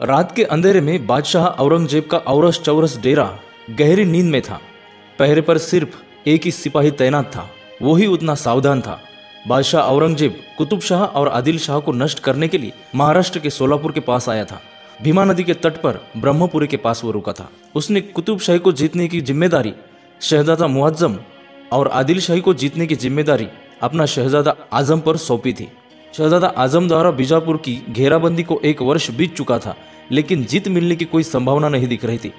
रात के अंधेरे में बादशाह औरंगजेब का औरस चौरस डेरा गहरी नींद में था। पहरे पर सिर्फ एक ही सिपाही तैनात था, वो ही उतना सावधान था। बादशाह औरंगजेब कुतुब शाह और आदिल शाह को नष्ट करने के लिए महाराष्ट्र के सोलापुर के पास आया था। भीमा नदी के तट पर ब्रह्मपुरी के पास वो रुका था। उसने कुतुब शाही को जीतने की जिम्मेदारी शहजादा मुअज्जम और आदिल शाही को जीतने की जिम्मेदारी अपना शहजादा आजम पर सौंपी थी। शहजादा आजम द्वारा बीजापुर की घेराबंदी को 1 वर्ष बीत चुका था, लेकिन जीत मिलने की कोई संभावना नहीं दिख रही थी।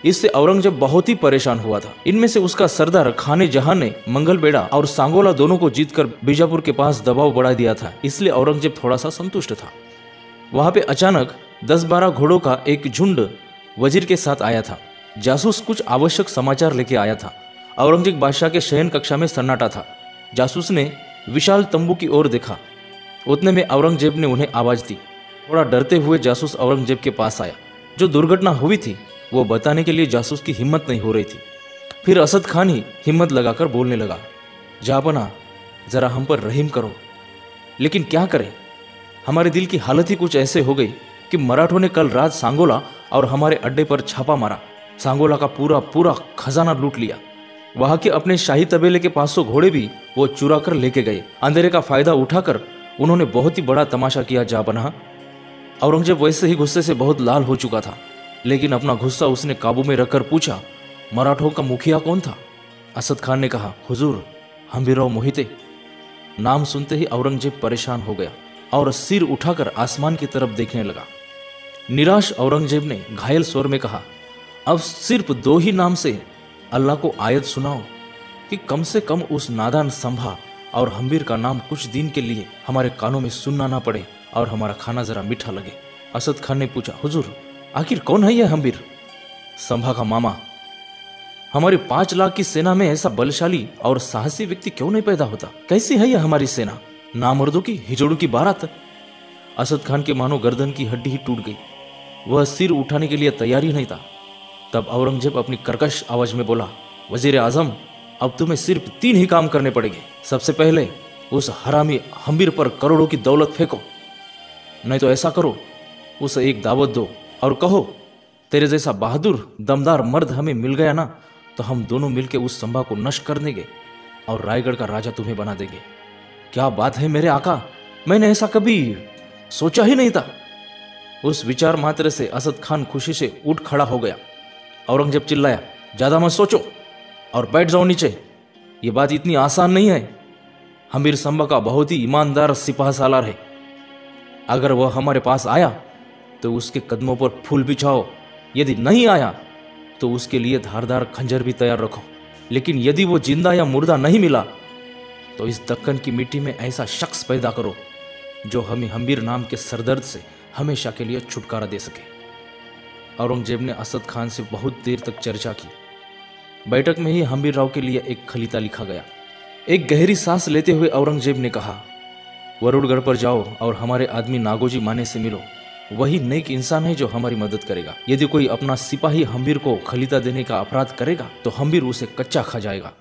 इससे औरंगजेब बहुत ही परेशान हुआ था। इनमें से उसका सरदार खाने जहां ने मंगलबेड़ा और सांगोला दोनों को जीतकर बीजापुर के पास दबाव बढ़ा दिया था, इसलिए औरंगजेब थोड़ा सा संतुष्ट था। वहां पे अचानक 10-12 घोड़ों का एक झुंड वजीर के साथ आया था। जासूस कुछ आवश्यक समाचार लेके आया था। औरंगजेब बादशाह के शयन कक्षा में सन्नाटा था। जासूस ने विशाल तंबू की ओर देखा। उतने में औरंगजेब ने उन्हें आवाज दी। थोड़ा डरते हुए जासूस औरंगजेब के पास आया। जो दुर्घटना हुई थी वो बताने के लिए जासूस की हिम्मत नहीं हो रही थी। फिर असद खान ही हिम्मत लगाकर बोलने लगा, जहांपना जरा हम पर रहम करो। लेकिन क्या करें, हमारे दिल की हालत ही कुछ ऐसे हो गई कि मराठों ने कल रात सांगोला और हमारे अड्डे पर छापा मारा। सांगोला का पूरा पूरा खजाना लूट लिया। वहां के अपने शाही तबेले के 500 घोड़े भी वो चुरा कर लेके गए। अंधेरे का फायदा उठाकर उन्होंने बहुत ही बड़ा तमाशा किया जहांपनाह। औरंगजेब वैसे ही गुस्से से बहुत लाल हो चुका था, लेकिन अपना गुस्सा उसने काबू में रखकर पूछा, मराठों का मुखिया कौन था? असद खान ने कहा, हुजूर, हंबीरराव मोहिते। नाम सुनते ही औरंगजेब परेशान हो गया और सिर उठाकर आसमान की तरफ देखने लगा। निराश औरंगजेब ने घायल स्वर में कहा, अब सिर्फ 2 ही नाम से अल्लाह को आयत सुनाओ कि कम से कम उस नादान संभा और हंबीर का नाम कुछ दिन के लिए हमारे कानों में सुनना ना पड़े और हमारा खाना जरा मीठा लगे। असद खान ने पूछा, हुजूर, आखिर कौन है यह हंबीर? संभा का मामा। हमारी 5 लाख की सेना में ऐसा बलशाली और साहसी व्यक्ति क्यों नहीं पैदा होता? कैसी है यह हमारी सेना? नामर्दों की हिजड़ों की बारात। असद खान के मानो गर्दन की हड्डी ही टूट गई। वह सिर उठाने के लिए तैयार ही नहीं था। तब औरंगजेब अपनी कर्कश आवाज में बोला, वजीर आजम, अब तुम्हें सिर्फ 3 ही काम करने पड़ेंगे। सबसे पहले उस हरामी हंबीर पर करोड़ों की दौलत फेंको, नहीं तो ऐसा करो, उसे एक दावत दो और कहो, तेरे जैसा बहादुर दमदार मर्द हमें मिल गया ना, तो हम दोनों मिलकर उस संभा को नष्ट कर देंगे और रायगढ़ का राजा तुम्हें बना देंगे। क्या बात है मेरे आका, मैंने ऐसा कभी सोचा ही नहीं था। उस विचार मात्र से असद खान खुशी से उठ खड़ा हो गया। औरंगजेब चिल्लाया, ज्यादा मत सोचो और बैठ जाओ नीचे। ये बात इतनी आसान नहीं है। हंबीर संभा का बहुत ही ईमानदार सिपाह सालार है। अगर वह हमारे पास आया तो उसके कदमों पर फूल बिछाओ, यदि नहीं आया तो उसके लिए धारदार खंजर भी तैयार रखो। लेकिन यदि वो जिंदा या मुर्दा नहीं मिला तो इस दक्कन की मिट्टी में ऐसा शख्स पैदा करो जो हमें हंबीर नाम के सरदर्द से हमेशा के लिए छुटकारा दे सके। औरंगजेब ने असद खान से बहुत देर तक चर्चा की। बैठक में ही हंबीर राव के लिए एक खलीता लिखा गया। एक गहरी सांस लेते हुए औरंगजेब ने कहा, वरुणगढ़ पर जाओ और हमारे आदमी नागोजी माने से मिलो। वही नेक इंसान है जो हमारी मदद करेगा। यदि कोई अपना सिपाही हंबीर को खलीता देने का अपराध करेगा तो हंबीर उसे कच्चा खा जाएगा।